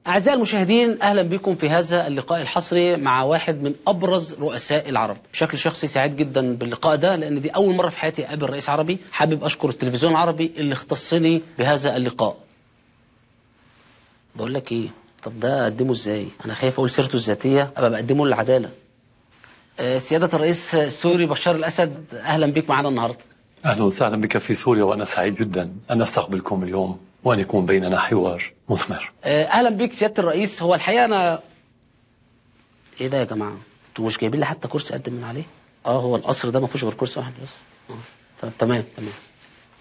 أعزائي المشاهدين، أهلا بكم في هذا اللقاء الحصري مع واحد من أبرز رؤساء العرب. بشكل شخصي سعيد جدا باللقاء ده، لأن دي أول مرة في حياتي أقابل رئيس عربي. حابب أشكر التلفزيون العربي اللي اختصني بهذا اللقاء. بقول لك إيه، طب ده أقدمه إزاي؟ أنا خايف أقول سيرته الذاتية أبقى بقدمه للعدالة. سيادة الرئيس السوري بشار الأسد، أهلا بك معنا النهاردة. أهلا وسهلا بك في سوريا، وأنا سعيد جدا أن أستقبلكم اليوم وأن يكون بيننا حوار مثمر. أهلا بك سيادة الرئيس. هو الحقيقة أنا إيه ده يا جماعة؟ أنتوا مش جايبين لي حتى كرسي أقدم من عليه؟ هو القصر ده ما فيهوش غير كرسي واحد بس. تمام.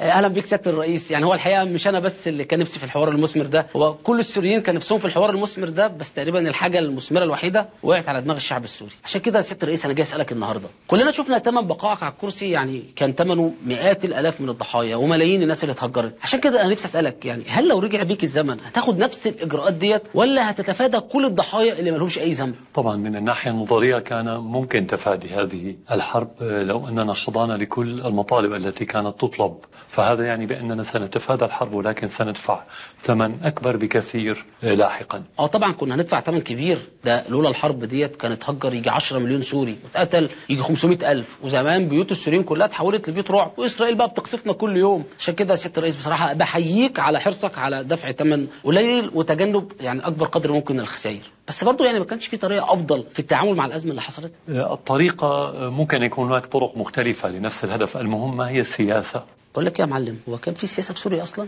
اهلا بيك سياده الرئيس. يعني هو الحقيقه مش انا بس اللي كان نفسي في الحوار المثمر ده، هو كل السوريين كان نفسهم في الحوار المثمر ده، بس تقريبا الحاجه المثمره الوحيده وقعت على دماغ الشعب السوري. عشان كده يا سياده الرئيس انا جاي اسالك النهارده، كلنا شفنا ثمن بقائك على الكرسي، يعني كان ثمنه مئات الالاف من الضحايا وملايين الناس اللي اتهجرت. عشان كده انا نفسي اسالك، يعني هل لو رجع بيك الزمن هتاخد نفس الاجراءات ديت، ولا هتتفادى كل الضحايا اللي ما لهمش اي ذنب؟ طبعا من الناحيه النظريه كان ممكن تفادي هذه الحرب لو اننا خضعنا لكل المطالب التي كانت تطلب، فهذا يعني باننا سنتفادى الحرب، ولكن سندفع ثمن اكبر بكثير لاحقا. طبعا كنا هندفع ثمن كبير. ده لولا الحرب ديت كانت هجر يجي 10 مليون سوري واتقتل يجي 500,000، وزمان بيوت السوريين كلها اتحولت لبيوت رعب، واسرائيل بقى بتقصفنا كل يوم. عشان كده يا سياده الرئيس بصراحه بحييك على حرصك على دفع ثمن قليل وتجنب يعني اكبر قدر ممكن من الخسائر. بس برضه يعني ما كانش في طريقه افضل في التعامل مع الازمه اللي حصلت؟ الطريقه ممكن يكون هناك طرق مختلفه لنفس الهدف، المهم ما هي السياسه. بقول لك يا معلم، هو كان في سياسه في سوريا اصلا؟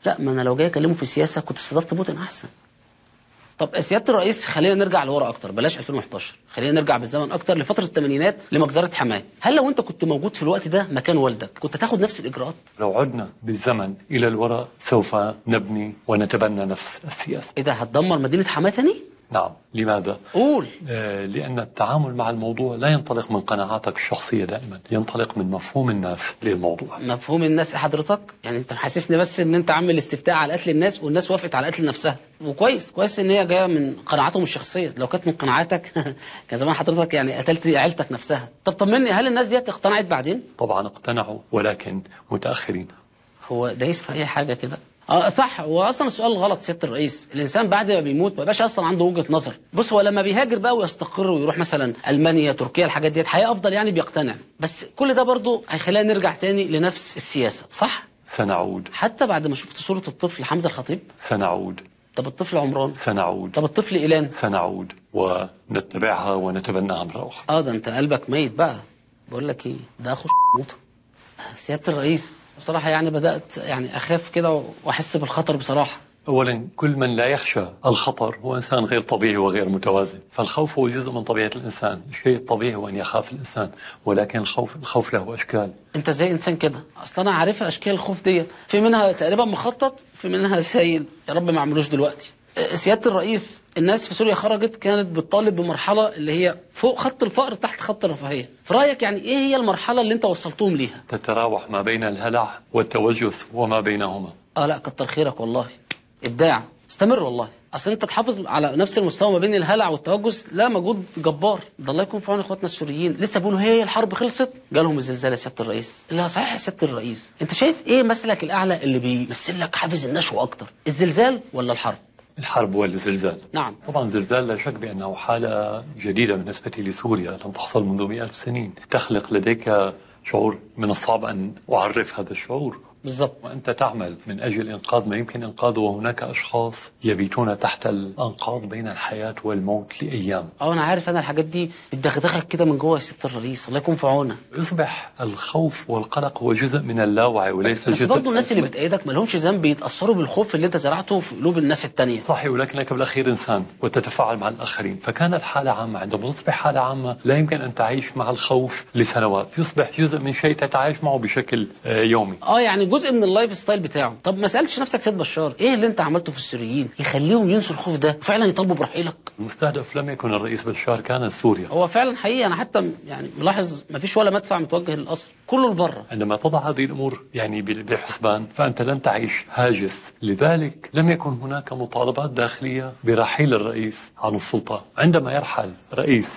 لا، ما انا لو جاي اكلمه في السياسه كنت استضفت بوتين احسن. طب سياده الرئيس، خلينا نرجع لورا اكتر، بلاش 2011، خلينا نرجع بالزمن اكتر لفتره الثمانينات لمجزره حماه. هل لو انت كنت موجود في الوقت ده مكان والدك كنت تاخد نفس الاجراءات؟ لو عدنا بالزمن الى الوراء سوف نبني ونتبنى نفس السياسه. ايه ده، هتدمر مدينه حماه تاني؟ نعم. لماذا؟ قول. لأن التعامل مع الموضوع لا ينطلق من قناعاتك الشخصية دائما، ينطلق من مفهوم الناس للموضوع. مفهوم الناس حضرتك؟ يعني انت محسسني بس ان انت عامل استفتاء على قتل الناس والناس وافقت على قتل نفسها، وكويس ان هي جايه من قناعاتهم الشخصيه. لو كانت من قناعاتك كان زمان حضرتك يعني قتلت عيلتك نفسها. طب طمني، هل الناس دي اقتنعت بعدين؟ طبعا اقتنعوا، ولكن متأخرين. هو دايس في اي حاجه كده؟ صح. هو اصلا السؤال غلط سياده الرئيس. الانسان بعد ما بيموت ما بقاش اصلا عنده وجهه نظر. بص، هو لما بيهاجر بقى ويستقر ويروح مثلا المانيا، تركيا، الحاجات ديت حياه افضل، يعني بيقتنع. بس كل ده برضه هيخلينا نرجع تاني لنفس السياسه، صح؟ سنعود. حتى بعد ما شفت صوره الطفل حمزه الخطيب؟ سنعود. طب الطفل عمران؟ سنعود. طب الطفل إيلان؟ سنعود ونتبعها ونتبناها مرة أخرى. ده انت قلبك ميت بقى. بقول لك ايه، ده اخو موته. سياده الرئيس بصراحه يعني بدات يعني اخاف كده واحس بالخطر بصراحه. أولا، كل من لا يخشى الخطر هو إنسان غير طبيعي وغير متوازن، فالخوف هو جزء من طبيعة الإنسان. الشيء الطبيعي هو أن يخاف الإنسان، ولكن الخوف له أشكال. انت زي انسان كده، اصلا انا عارفه اشكال الخوف ديت، في منها تقريبا مخطط، في منها سايل، يا رب ما يعملوش دلوقتي. سياده الرئيس، الناس في سوريا خرجت كانت بتطالب بمرحله اللي هي فوق خط الفقر تحت خط الرفاهيه. في رايك يعني ايه هي المرحله اللي انت وصلتهم ليها؟ تتراوح ما بين الهلع والتوجس وما بينهما. لا كتر خيرك والله، ابداع، استمر والله. اصل انت تحافظ على نفس المستوى ما بين الهلع والتوجس، لا مجهود جبار. ده الله يكون في عون اخواتنا السوريين. لسه بيقولوا هي الحرب خلصت جالهم الزلزال يا سياده الرئيس. لا صحيح يا سياده الرئيس، انت شايف ايه مسلك الاعلى اللي بيمثل لك حافز النشوه اكتر، الزلزال ولا الحرب؟ الحرب والزلزال. نعم. طبعا الزلزال لا شك بأنه حالة جديدة بالنسبة لسوريا، لم تحصل منذ 100 سنين، تخلق لديك شعور من الصعب أن أعرف هذا الشعور. بالضبط. وأنت تعمل من أجل إنقاذ ما يمكن إنقاذه، وهناك أشخاص يبيتون تحت الأنقاض بين الحياة والموت لأيام. أنا عارف، أنا الحاجات دي بتدغدغك كده من جوه يا سيادة الرئيس، الله يكون في عونك. يصبح الخوف والقلق هو جزء من اللاوعي وليس بس جزء. برضه الناس اللي بتأيدك ما لهمش ذنب يتأثروا بالخوف اللي أنت زرعته في قلوب الناس التانية. صحيح، ولكنك بالأخير إنسان وتتفاعل مع الآخرين، فكانت حالة عامة. عندما تصبح حالة عامة لا يمكن أن تعيش مع الخوف لسنوات، يصبح جزء من شيء تتعايش معه بشكل يومي. يعني جزء من اللايف ستايل بتاعه. طب ما سألتش نفسك سيد بشار، ايه اللي انت عملته في السوريين يخليهم ينسوا الخوف ده وفعلا يطالبوا برحيلك؟ المستهدف لم يكن الرئيس بشار، كانت سوريا. هو فعلا حقيقي، انا حتى يعني ملاحظ ما فيش ولا مدفع متوجه للقصر، كله لبره. عندما تضع هذه الامور يعني بالحسبان فانت لن تعيش هاجس، لذلك لم يكن هناك مطالبات داخليه برحيل الرئيس عن السلطه. عندما يرحل رئيس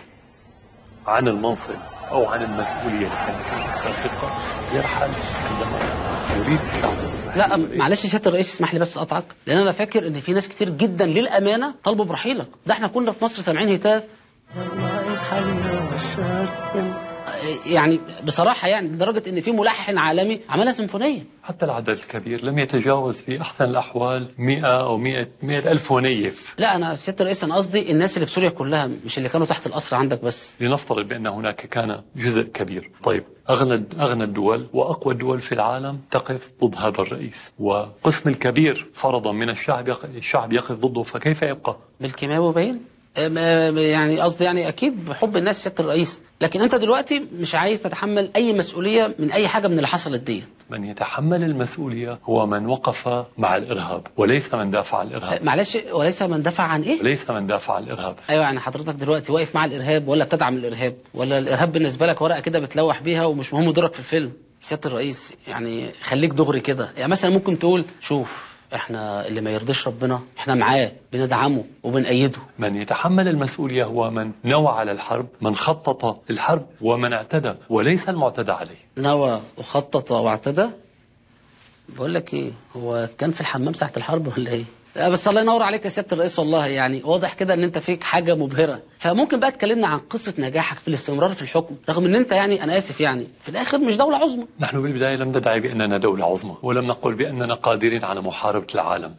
عن المنصب او عن المسؤوليه التي كانت يرحل عندما يريد لا معلش سياده الرئيس، اسمح لي بس اقطعك، لان انا فاكر ان في ناس كتير جدا للامانه طالبوا برحيلك. ده احنا كنا في مصر سامعين هتاف يعني بصراحه، يعني لدرجه ان في ملحن عالمي عملها سيمفونيه. حتى العدد الكبير لم يتجاوز في أحسن الأحوال 100 أو 100 ألف ونيف. لا أنا سيادة الرئيس أنا قصدي الناس اللي في سوريا كلها، مش اللي كانوا تحت القصر عندك بس. لنفترض بأن هناك كان جزء كبير. طيب أغنى الدول وأقوى الدول في العالم تقف ضد هذا الرئيس، وقسم الكبير فرضا من الشعب يقف ضده، فكيف يبقى؟ بالكيماوي باين. يعني قصدي يعني اكيد بحب الناس سياده الرئيس، لكن انت دلوقتي مش عايز تتحمل اي مسؤوليه من اي حاجه من اللي حصلت ديت. من يتحمل المسؤوليه هو من وقف مع الارهاب وليس من دافع عن الارهاب. معلش، وليس من دافع عن ايه؟ وليس من دافع عن الارهاب. ايوه يعني حضرتك دلوقتي واقف مع الارهاب ولا بتدعم الارهاب، ولا الارهاب بالنسبه لك ورقه كده بتلوح بيها ومش مهم دورك في الفيلم؟ سياده الرئيس يعني خليك دغري كده، يعني مثلا ممكن تقول شوف احنا اللي ما يرضيش ربنا احنا معاه بندعمه وبنأيده. من يتحمل المسؤولية هو من نوى على الحرب، من خطط الحرب، ومن اعتدى، وليس المعتدى عليه. نوى وخطط واعتدى. بقول لك ايه، هو كان في الحمام ساعة الحرب ولا ايه؟ لا بس الله ينور عليك يا سيادة الرئيس، والله يعني واضح كده ان انت فيك حاجة مبهرة. فممكن بقى تكلمنا عن قصة نجاحك في الاستمرار في الحكم، رغم ان انت يعني انا اسف يعني في الاخر مش دولة عظمى. نحن بالبداية لم ندعي بأننا دولة عظمى، ولم نقل بأننا قادرين على محاربة العالم.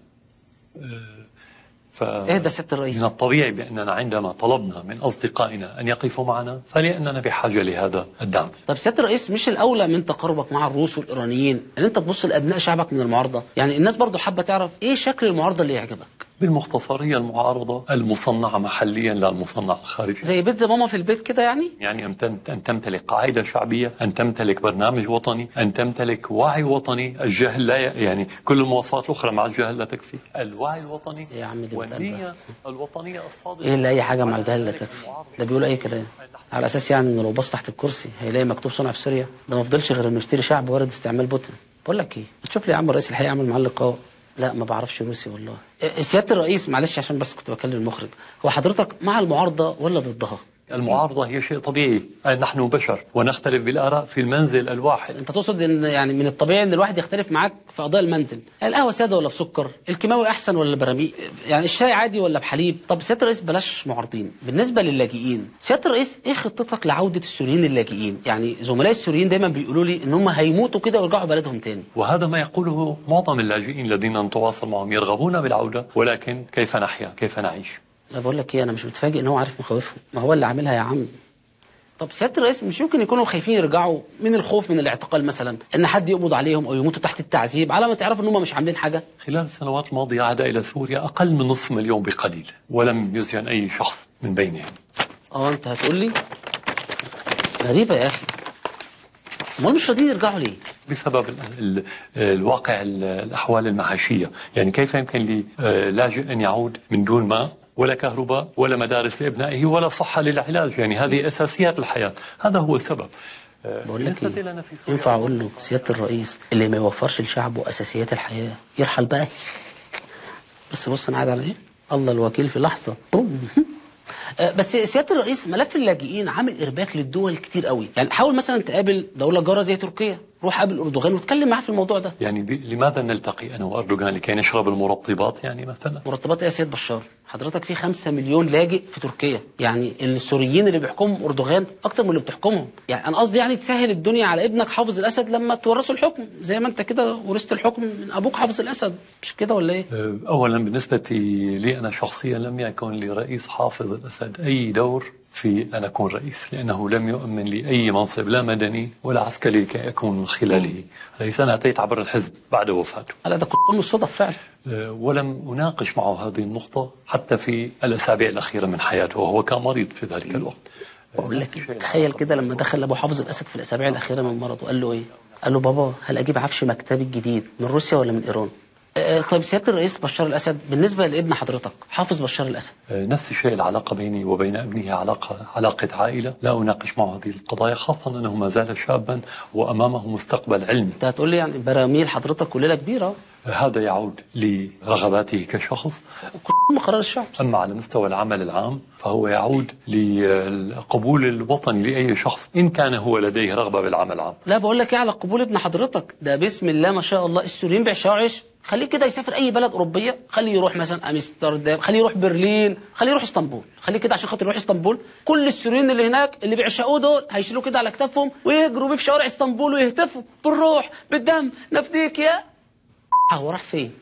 اهدى سيادة الرئيس. من الطبيعي بأننا عندما طلبنا من أصدقائنا أن يقفوا معنا فلأننا بحاجة لهذا الدعم. طب سيادة الرئيس، مش الأولى من تقاربك مع الروس والإيرانيين أن أنت تبص لأبناء شعبك من المعارضة؟ يعني الناس برضو حابة تعرف إيه شكل المعارضة اللي يعجبك؟ بالمختصر هي المعارضة المصنعة محليا لا المصنعة خارجيا. زي بيتزا ماما في البيت كده يعني؟ يعني أن تمتلك قاعدة شعبية، أن تمتلك برنامج وطني، أن تمتلك وعي وطني. الجهل لا يعني كل المواصفات الأخرى مع الجهل لا تكفي. الوعي الوطني يا عم والنية الوطنية الصادقة. إيه اللي أي حاجة مع الجهل لا تكفي؟ ده بيقول أي كلام على أساس يعني إنه لو بص تحت الكرسي هيلاقي مكتوب صنع في سوريا. ده ما فضلش غير إنه يشتري شعب وارد استعمال بوتين. بقول لك إيه، تشوف لي يا عم الرئيس الحقيقة عامل معاه لقاء. لا ما بعرفش روسي والله. سيادة الرئيس معلش عشان بس كنت بكلم المخرج، هو حضرتك مع المعارضة ولا ضدها؟ المعارضة هي شيء طبيعي، نحن بشر ونختلف بالآراء في المنزل الواحد. انت تقصد ان يعني من الطبيعي ان الواحد يختلف معاك في قضايا المنزل، القهوة سادة ولا بسكر، الكيماوي احسن ولا براميل، يعني الشاي عادي ولا بحليب. طب سيادة الرئيس بلاش معارضين، بالنسبة للاجئين سيادة الرئيس ايه خطتك لعودة السوريين اللاجئين؟ يعني زملائي السوريين دايما بيقولوا لي ان هم هيموتوا كده ويرجعوا بلدهم تاني. وهذا ما يقوله معظم اللاجئين الذين نتواصل معهم، يرغبون بالعودة، ولكن كيف نحيا، كيف نعيش؟ لا بقول لك ايه، انا مش متفاجئ ان هو عارف مخاوفهم، ما هو اللي عاملها يا عم. طب سيادة الرئيس مش يمكن يكونوا خايفين يرجعوا من الخوف من الاعتقال مثلا، ان حد يقبض عليهم او يموتوا تحت التعذيب على ما تعرفوا ان هم مش عاملين حاجة؟ خلال السنوات الماضية عاد إلى سوريا أقل من نصف مليون بقليل، ولم يزين أي شخص من بينهم. انت هتقول لي غريبة يا اخي، امال مش راضيين يرجعوا ليه؟ بسبب الواقع الأحوال المعاشية. يعني كيف يمكن للاجئ أن يعود من دون ماء ولا كهرباء ولا مدارس لابنائه ولا صحة للعلاج؟ يعني هذه أساسيات الحياة، هذا هو السبب. بقول لك ايه، ينفع اقول له سيادة الرئيس اللي ما يوفرش لشعبه أساسيات الحياة يرحل بقى؟ بس بص انا قاعد على ايه، الله الوكيل في لحظة بوم. بس سيادة الرئيس ملف اللاجئين عامل إرباك للدول كتير قوي، يعني حاول مثلا تقابل دولة جارة زي تركيا، روح قابل أردوغان واتكلم معاه في الموضوع ده. يعني لماذا نلتقي أنا وأردوغان لكي نشرب المرطبات يعني مثلا؟ مرطبات إيه يا سيد بشار؟ حضرتك في 5 مليون لاجئ في تركيا، يعني السوريين اللي بيحكمهم أردوغان أكتر من اللي بتحكمهم. يعني أنا قصدي يعني تسهل الدنيا على ابنك حافظ الأسد لما تورثه الحكم، زي ما أنت كده ورثت الحكم من أبوك حافظ الأسد، مش كده ولا إيه؟ أولا بالنسبة لي أنا شخصيا لم يكن لرئيس حافظ الأسد أي دور في أن أكون رئيس، لأنه لم يؤمن لي أي منصب لا مدني ولا عسكري كي أكون من خلاله رئيس. أنا أتيت عبر الحزب بعد وفاته. هلا ده كنت من الصدف فعلا. ولم أناقش معه هذه النقطة حتى في الأسابيع الأخيرة من حياته، وهو كان مريض في ذلك الوقت. بقول لك تخيل كده لما دخل أبو حافظ الأسد في الأسابيع الأخيرة من مرضه قال له إيه؟ قال له بابا هل أجيب عفش مكتبي الجديد من روسيا ولا من إيران؟ طيب سيادة الرئيس بشار الأسد بالنسبة لابن حضرتك حافظ بشار الأسد، نفس الشيء، العلاقة بيني وبين ابنه علاقة عائلة، لا أناقش معه هذه القضايا، خاصة أنه ما زال شابا وأمامه مستقبل علمي. أنت هتقول لي يعني براميل حضرتك وليلة كبيرة. هذا يعود لرغباته كشخص. كل قرار الشعب. أما على مستوى العمل العام فهو يعود للقبول الوطني لأي شخص إن كان هو لديه رغبة بالعمل العام. لا بقول لك ايه على قبول ابن حضرتك ده، بسم الله ما شاء الله، السوريين بيعشقوا عيش. خليه كده يسافر اي بلد اوروبيه، خليه يروح مثلا امستردام، خليه يروح برلين، خليه يروح اسطنبول، خليه كده عشان خاطر يروح اسطنبول. كل السوريين اللي هناك اللي بيعشقوه دول هيشيلوه كده على كتافهم ويجروا بيه في شوارع اسطنبول ويهتفوا بالروح بالدم نفديك يا. هو راح فين؟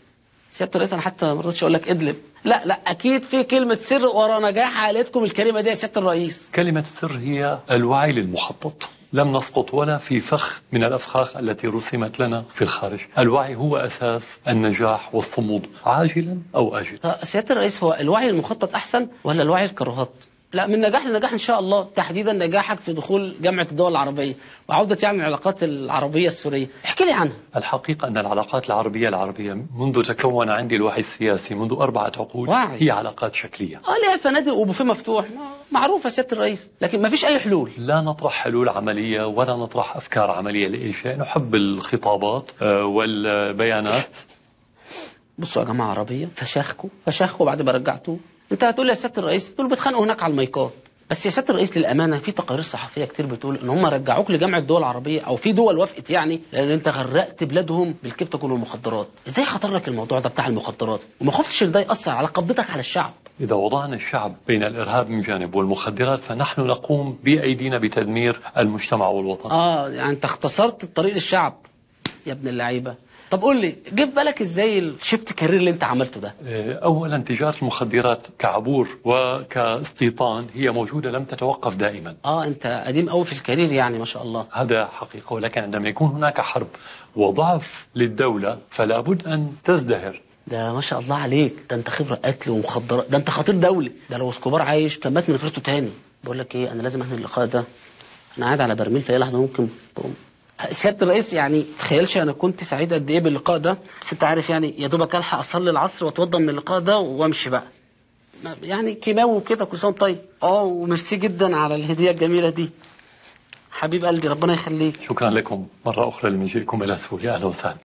سياده الرئيس انا حتى ما رضيتش اقول لك ادلب. لا لا، اكيد في كلمه سر ورا نجاح عائلتكم الكريمه دي يا سياده الرئيس. كلمة السر هي الوعي للمخطط. لم نسقط ولا في فخ من الأفخاخ التي رسمت لنا في الخارج. الوعي هو أساس النجاح والصمود عاجلا أو آجلا. سياده الرئيس، هو الوعي المخطط احسن ولا الوعي الكراهات؟ لا، من نجاح لنجاح ان شاء الله، تحديدا نجاحك في دخول جامعه الدول العربيه وعوده يعني العلاقات العربيه السوريه، احكي لي عنها. الحقيقة أن العلاقات العربية منذ تكون عندي الوعي السياسي منذ 4 عقود هي علاقات شكلية. ليها فنادق وبوفيه مفتوح معروفة سيادة الرئيس، لكن ما فيش أي حلول. لا نطرح حلول عملية ولا نطرح أفكار عملية لأي شيء. نحب الخطابات والبيانات. بصوا يا جماعة عربية، فشاخكوا بعد ما رجعتوه. انت هتقول يا سيادة الرئيس دول بيتخانقوا هناك على المايكات، بس يا سيادة الرئيس للأمانة في تقارير صحفية كتير بتقول ان هم رجعوك لجامعة الدول العربية، او في دول وافقت يعني، لان انت غرقت بلادهم بالكبتة والمخدرات. ازاي خطر لك الموضوع ده بتاع المخدرات وما خفتش ان ده يأثر على قبضتك على الشعب؟ إذا وضعنا الشعب بين الإرهاب من جانب والمخدرات فنحن نقوم بأيدينا بتدمير المجتمع والوطن. يعني انت اختصرت الطريق للشعب يا ابن اللعيبة. طب قول لي، جه في بالك ازاي الشفت كارير اللي انت عملته ده؟ اولا تجاره المخدرات كعبور وكاستيطان هي موجوده لم تتوقف دائما. انت قديم قوي في الكارير يعني ما شاء الله. هذا حقيقه، ولكن عندما يكون هناك حرب وضعف للدوله فلا بد ان تزدهر. ده ما شاء الله عليك، ده انت خبره قتل ومخدرات، ده انت خطير دولي. ده لو اسكوبار عايش كان مات من غيرته تاني. بقول لك ايه، انا لازم انهي اللقاء ده، انا قاعد على برميل في اي لحظه ممكن تقوم. سيادة الرئيس يعني تخيلش انا كنت سعيد قد ايه باللقاء ده، بس انت عارف يعني يا دوبك الحق اصلي العصر واتوضى من اللقاء ده وامشي بقى، يعني كيماوي وكده، كل سنه طيب. وميرسي جدا على الهديه الجميله دي حبيب قلبي، ربنا يخليك. شكرا لكم مره اخرى لمجيئكم الى سوريا. اهلا وسهلا.